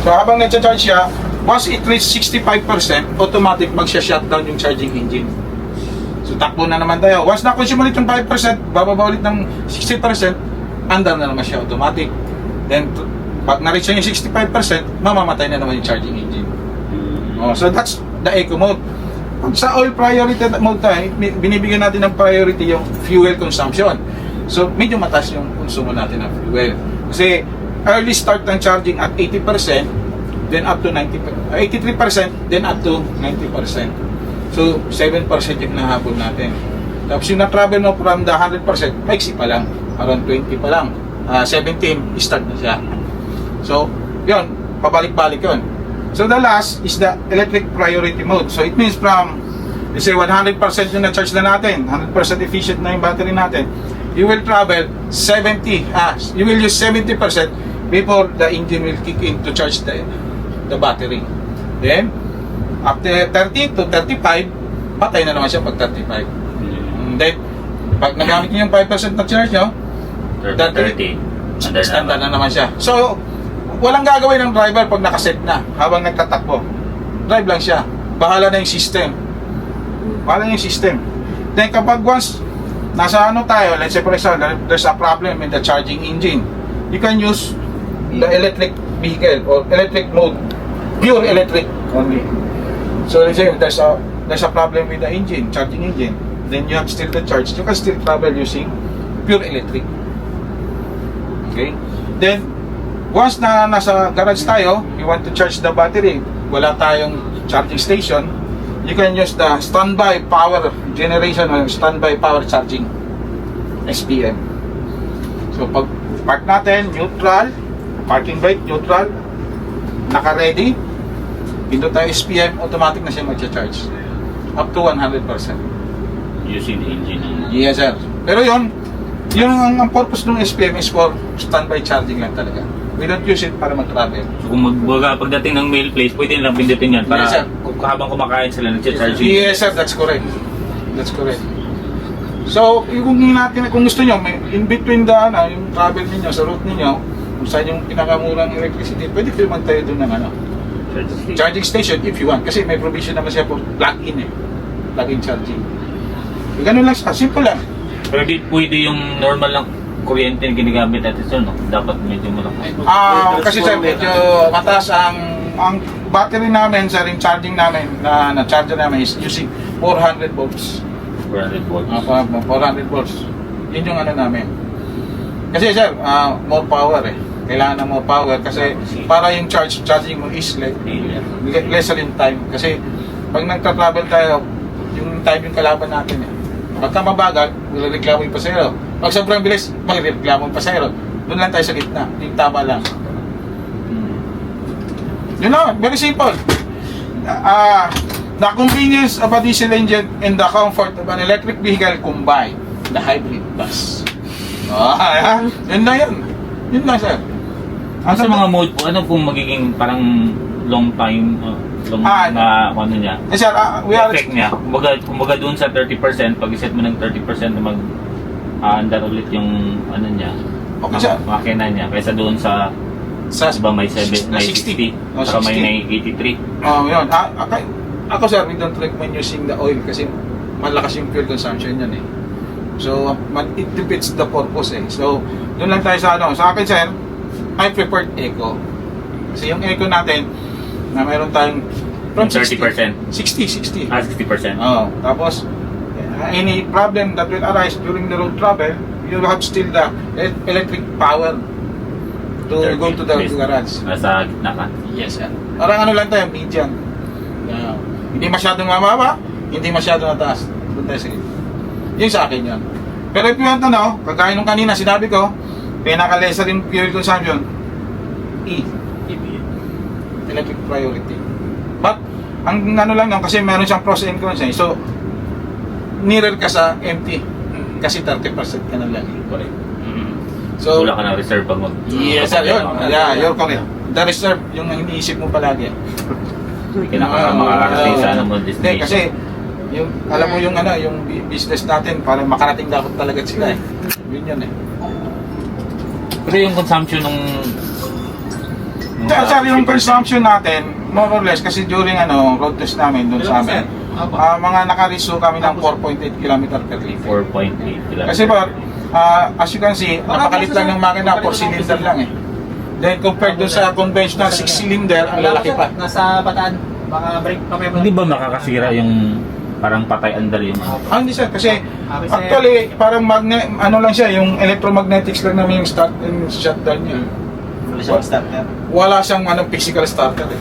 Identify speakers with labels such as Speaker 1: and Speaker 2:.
Speaker 1: So habang nagcha-charge siya, once it reaches 65%, automatic magsha-shutdown yung charging engine. So takbo na naman tayo. Once na-consume ulit yung 5%, bababa ulit ng 60%, andar na naman siya automatic. Then pag na-reach yung 65%, mamamatay na naman yung charging engine. Oh, so that's the eco mode. Pag sa oil priority mode tayo, binibigyan natin ng priority yung fuel consumption. So medyo mataas yung konsumo natin ng fuel. Kasi early start ng charging at 80%, then up to 83%, then up to 90%. So 7% yung nahabol natin. Tapos yung na-travel mo from the 100%, maiksi pa lang, around 20 pa lang. 17, start na siya. So yun, pabalik-balik yun. So the last is the electric priority mode. So it means from, let's say 100% yung na-charge na natin, 100% efficient na yung battery natin, you will travel 70, you will use 70% before the engine will kick in to charge the battery. Then, after 30 to 35, patay na naman siya pag 35. Then, pag nagamit niyo yung 5% na charge nyo, 30, standard na naman siya. So, walang gagawin ng driver pag nakaset na habang nagtatakbo. Drive lang siya. Bahala na yung system. Bahala na yung system. Then kapag once nasa ano tayo, let's say for example, there's a problem in the charging engine, you can use the electric vehicle or electric mode, pure electric only. So let's say there's a problem with the engine, charging engine, then you have still the charge, you can still travel using pure electric. Okay? Then once na nasa garage tayo, you want to charge the battery, wala tayong charging station, you can use the standby power generation or standby power charging, SPM. So pag park natin, neutral, parking brake, neutral, naka-ready, pindot tayo SPM, automatic na siya mag-charge up to 100%.
Speaker 2: Using the engine.
Speaker 1: Yes sir. Pero yun ang purpose ng SPM is for standby charging lang talaga. We don't use it para mag-travel.
Speaker 2: So kung pagdating ng mail place, pwede nilang pindutin yan para
Speaker 1: Yes, sir.
Speaker 2: habang kumakain sila, nag-charge.
Speaker 1: Yes sir, that's correct. That's correct. So, kung gusto nyo, in between the yung travel niyo sa route niyo, kung saan yung pinakamurang electricity, pwede kayo magtayo doon ng charging station if you want. Kasi may provision naman siya for plug-in plug-in charging. So, ganun lang siya, simple lang.
Speaker 2: Pero di pwede yung normal lang kuryente na ginagamit natin sir, no? Dapat medyo malaki.
Speaker 1: Kasi sir, medyo mataas ang battery namin, sir, yung charging namin, na charger namin is using 400 volts.
Speaker 2: 400 volts.
Speaker 1: 400 volts. Yun yung ano namin. Kasi sir, more power Kailangan ng more power kasi para yung charging mo is lesser in time. Kasi pag nagta-travel tayo, yung time yung kalaban natin Pagka mabagal, magreklamo yung pasahero. Pag sobrang bilis, magreklamo yung pasahero. Doon lang tayo sa gitna. Yung tama lang. Yun lang, very simple. The convenience of a diesel engine and the comfort of an electric vehicle combine. The hybrid bus. Yun lang yun. Yun lang sir.
Speaker 2: Sa mga mode po, ano pong magiging parang long time, na ano niya?
Speaker 1: Yes sir, we are...
Speaker 2: Effect niya. Kumbaga doon sa 30%, pag iset mo ng 30% na mag-andar ulit yung ano niya,
Speaker 1: Okay sir.
Speaker 2: makina niya, kaysa doon sa diba may 60, saka may 83.
Speaker 1: Yun. Ako sir, we don't recommend using the oil kasi malakas yung fuel consumption yan So, it defeats the purpose So, doon lang tayo sa Sa akin sir, I prefer eco. Kasi yung eco natin, na mayroon tayong from
Speaker 2: 30%.
Speaker 1: 60.
Speaker 2: 60%.
Speaker 1: Tapos, any problem that will arise during the road travel, you have still the electric power to go to the garage.
Speaker 2: Nasa gitna ka.
Speaker 1: Yes sir. Parang ano lang tayo, median. Hindi masyadong mababa, hindi masyadong mataas. Doon tayo sa gitna. Yun sa akin yun. Pero if you want to know, kagaya nung kanina sinabi ko, pinaka-lesser in fuel consumption, electric priority. But, ang ano lang yun, kasi meron siyang pros and cons So, nearer ka sa empty. Kasi 30% ka na lang. Correct. So,
Speaker 2: wala ka na reserve pag mag...
Speaker 1: Yes sir, yun. Yeah, you're correct. The reserve, yung iniisip mo palagi.
Speaker 2: Hindi ka makakarating sa ano mo destination.
Speaker 1: Kasi, yung, alam mo yung yung business natin, para makarating dapat talaga sila Yun yan
Speaker 2: Pero yung consumption ng
Speaker 1: Sir, yung consumption natin, more or less, kasi during road test namin doon sa amin, mga nakariso kami ng 4.8 km per liter.
Speaker 2: 4.8 km.
Speaker 1: Kasi ba, as you can see, napakalit lang ng makina, 4 cylinder lang eh. Then compared doon sa conventional 6 cylinder, ang lalaki pa.
Speaker 3: Nasa Bataan, baka break pa kayo.
Speaker 2: Hindi ba makakasira yung parang patay andar yung
Speaker 1: Hindi sir, kasi actually parang lang siya, yung electromagnetics lang naman yung start and shutdown niya.
Speaker 3: Wala siyang starter.
Speaker 1: Wala siyang physical starter eh.